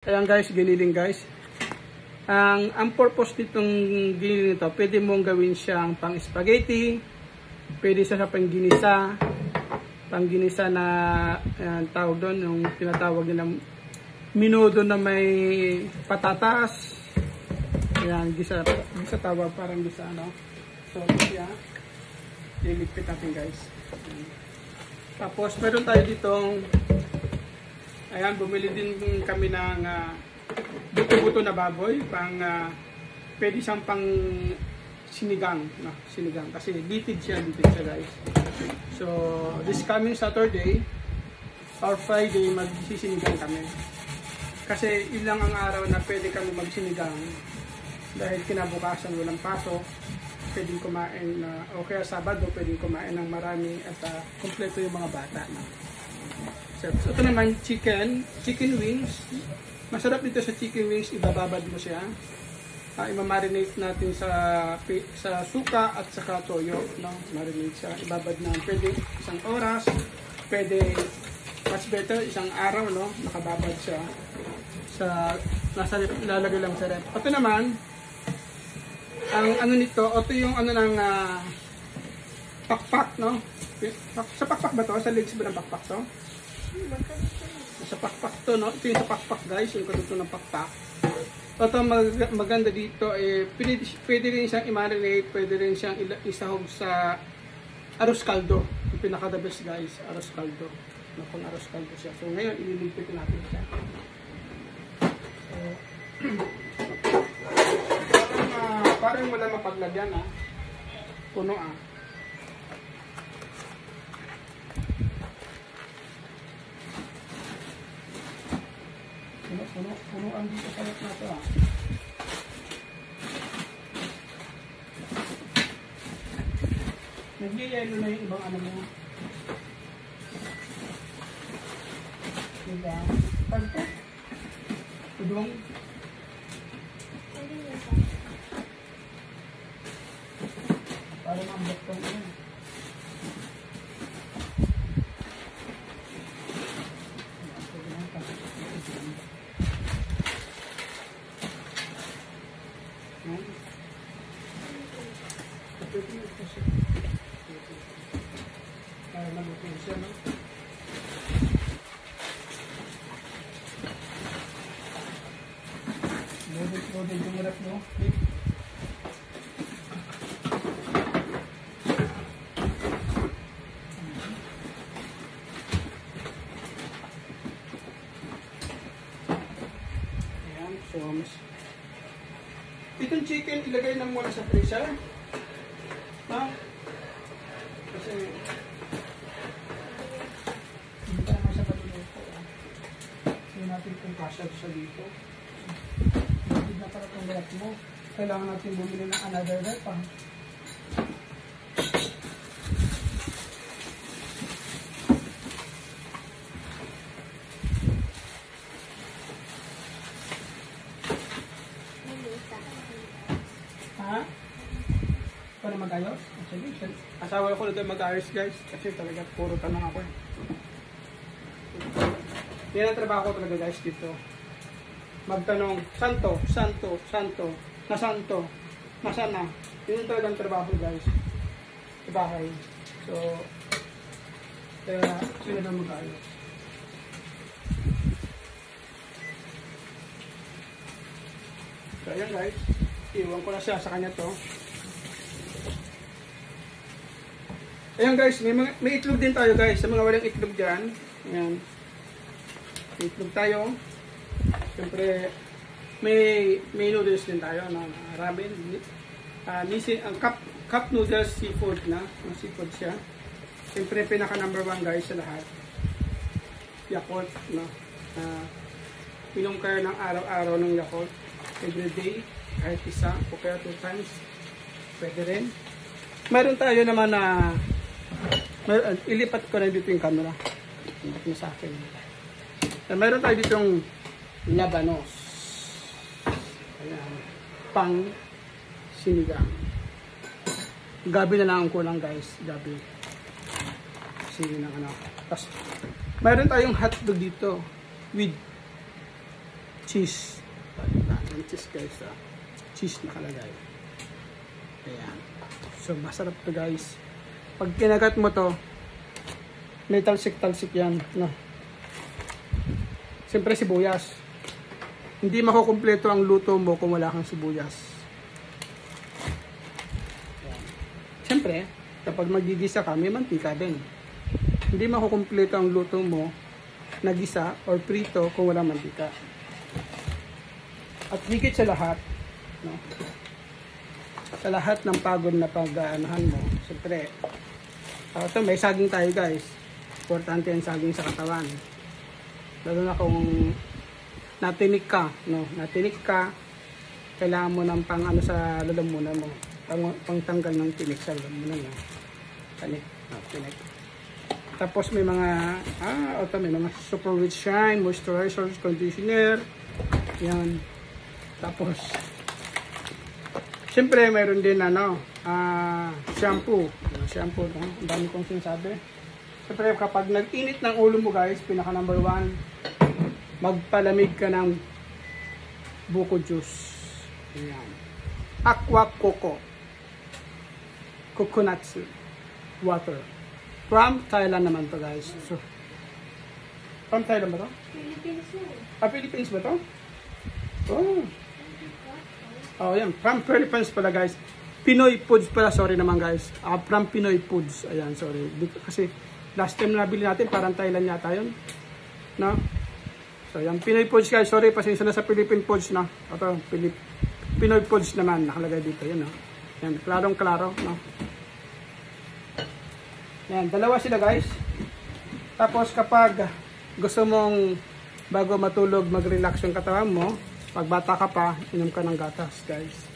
Ayan guys, giniling guys. Ang purpose nitong giniling nito, pwede mong gawin siyang pang spaghetti, pwede siya sa pangginisa na tawag doon, yung tinatawag nilang minudo na may patatas. Ayan, gisa tawag, parang gisa ano. So, siya, liligpit natin guys. Tapos, meron tayo ditong ayan, bumili din kami ng buto-buto na baboy, pwede siyang pang sinigang, no? Sinigang, kasi litid siya guys. So, this coming Saturday or Friday, magsisinigang kami. Kasi ilang ang araw na pwede kami magsinigang dahil kinabukasan walang pasok, pwedeng kumain, o kaya Sabado, pwedeng kumain ng marami at kompleto yung mga bata, no? So, ito naman, chicken wings. Masarap dito sa chicken wings, ibababad mo siya. Imamarinate natin sa suka at saka toyo, no? Marinate siya, ibabad na. Pwede isang oras, pwede much better isang araw, no? Nakababad siya. Lalagay lang sa rep. Ito naman, ang ano nito, ito yung ano ng pakpak, no? Sa pakpak ba to? Sa legs ba ng pakpak to? Sa pakpak to, no? Ito yung sa pakpak guys, yung kaduto ng pakpak. Ito maganda dito, pwede rin siyang i-marinate, pwede rin siyang isahog sa arroz caldo. Yung pinaka the best guys, arroz caldo. Pang arroz caldo siya. So ngayon, ililimpit natin siya. So, parang wala mapaglagyan, ha? Puno, ah. Punuan dito sa loob na ito, ah. Nagyayelo na yung ibang ano mo. Diba? Pagto? Udong? Para mambot kong ano. Para mabutin siya, no? Loaded yung rep, no? Ayan, so itong chicken, ilagay lang muna sa freezer. Ha? Kasi hindi pa naman siya maluluto. Hindi natin kung kasya sa dito. Hindi na para itong rep mo. Kailangan natin bumili ng another rep, ha? Ha? Para mag-ayos? Sige, asawa ko na mag-ayos guys. Kasi talaga puro tanong ako eh. Yan ang trabaho ko talaga guys dito. Magtanong, santo, santo, santo, nasanto, nasana. Yun yung talagang trabaho guys. Sa bahay. So, kaya sila na mag-ayos. So, ayan guys. Iwan ko na siya sa kanya to. Ayan guys, may itlog din tayo guys. Sa mga walang itlog dyan. Ayan. May itlog tayo. Siyempre, may noodles din tayo. Ramen. Ang cup noodles seafood na. Seafood siya. Siyempre, pinaka number 1 guys sa lahat. Yakult. No? Inom kayo ng araw-araw ng Yakult. Everyday. Kahit isa o kaya 2 times. Pwede rin. Meron tayo naman na ilipat ko na dito yung camera. Ilipat mo sa akin. Meron tayo dito yung labanos. Ayan. Pang sinigang. Gabi na lang ang kulang guys. Gabi. Sinigang ano. Tapos, meron tayong hotdog dito with cheese. Diba? Yung cheese guys. Cheese nakalagay. Ayan. So, masarap to guys. Pag kinagat mo to, may talsik-talsik yan. No? Siyempre sibuyas. Hindi makukumpleto ang luto mo kung wala kang sibuyas. Ayan. Siyempre, kapag magigisa ka, may mantika din. Hindi makukumpleto ang luto mo na gisa or prito kung walang mantika. At higit sa lahat, no? Sa lahat ng pagod na pag-aanahan mo, siyempre, ito may saging tayo guys. Importante ang saging sa katawan. Lalo na kung natinik ka, no? Natinik ka, kailangan mo ng pang ano sa lalamunan mo. Pang tanggal ng tinik sa lalamunan mo. Tinik. Tapos may mga may mga super rich shine, moisturizer, conditioner. Yan. Tapos siyempre mayroon din shampoo. Shampoo, no? Ang dami kong sinasabi. Siyempre kapag nag-init ng ulo mo guys, pinaka number 1, magpalamig ka ng buko juice. Yan. Aqua coco. Coconut water. From Thailand naman to guys. So, from Thailand ba to? Philippines. Philippines ba to? Oh, yan. From Philippines pala guys. Pinoy Foods pala. Sorry naman guys. From Pinoy Foods. Ayan, sorry. Kasi last time na nabili natin, parang Thailand yata yun. No? So, yan. Pinoy Foods guys. Sorry, pasensya na sa Philippine Foods, no? Ito, Pinoy Foods naman. Nakalagay dito. Yan, no? Yan. Klarong-klaro, no? Yan, dalawa sila guys. Tapos kapag gusto mong bago matulog mag-relax yung katawan mo, pag bata ka pa, inom ka ng gatas guys.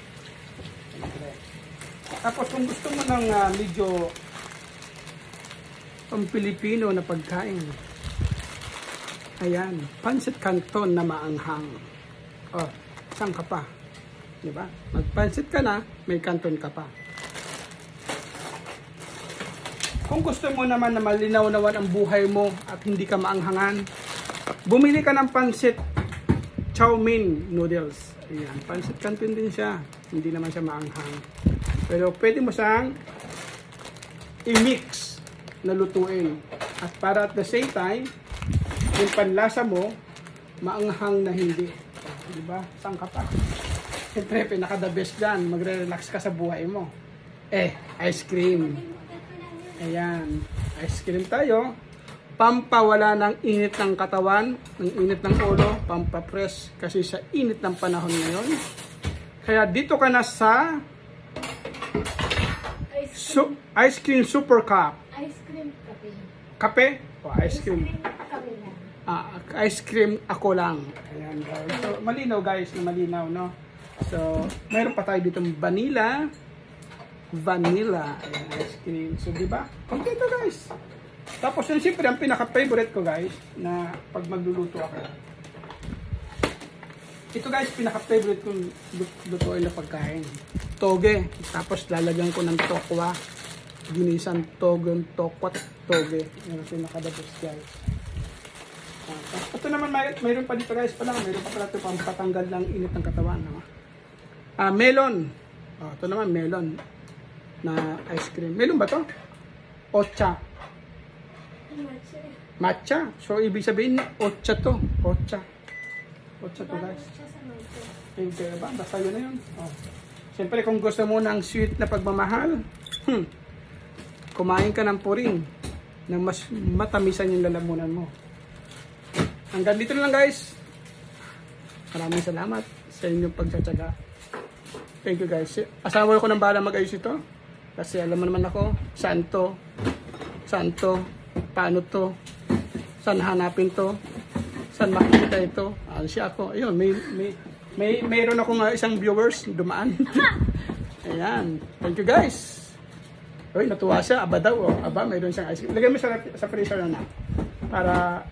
Tapos kung gusto mo ng medyo pang-Pilipino na pagkain, ayan, pancit canton na maanghang. Oh, saan ka pa? Diba? Mag-pancit ka na, may canton ka pa. Kung gusto mo naman na malinaw-nawan ang buhay mo at hindi ka maanghangan, bumili ka ng pancit chow mein noodles. Ayan, pancit canton din siya. Hindi naman siya maanghang. Pero pwede mo siyang i-mix na lutuin. At para at the same time, yung panlasa mo, maanghang na hindi. Diba? Saan ka pa? Siyempre, pinaka the best dyan. Magre-relax ka sa buhay mo. Ice cream. Ayan, ice cream tayo. Pampawala ng init ng katawan, ng init ng ulo, pampapress kasi sa init ng panahon ngayon. Kaya dito ka na sa ice cream super cup. Ice cream kape. Kape? O ice cream. Kape lang. Ice cream ako lang. Ayan guys. So, malinaw guys, na malinaw, no? So, mayroon pa tayo dito vanilla. Ayan, ice cream. So, diba? Okay ito guys. Tapos yun, siyempre, ang pinaka-favorite ko guys, na pag magluluto ako. Ito guys, pinaka-favorite kong lutuin na pagkain. Toge. Tapos lalagyan ko ng tokwa. Ginisan toge, tokwat, toge. Yan ang pinaka-dabos guys. Ito naman, mayroon pa dito guys pala. Mayroon pa pala ito pang patanggal ng init ng katawan. No? Melon. Ito naman, melon. Na ice cream. Melon ba to? Ocha. Matcha. So, ibig sabihin, ocha to. Ocha. Ocha to, guys. Hindi ba? Basta yun na yun. Siyempre, kung gusto mo ng sweet na pagmamahal, kumain ka ng puring na mas matamisan yung lalamunan mo. Hanggang dito na lang, guys. Maraming salamat sa inyong pagtsatsaga. Thank you, guys. Asawa ko ng bahala mag-ayos ito. Kasi alam mo naman ako, saan to, paano to, saan hanapin to, saan makikita ito. Siya ako. Ayun, mayroon akong isang viewers dumaan. Ayan. Thank you guys. Uy, natuwa siya. Aba daw. Aba, mayroon siyang ice cream. Lagay mo sa freezer na. Para,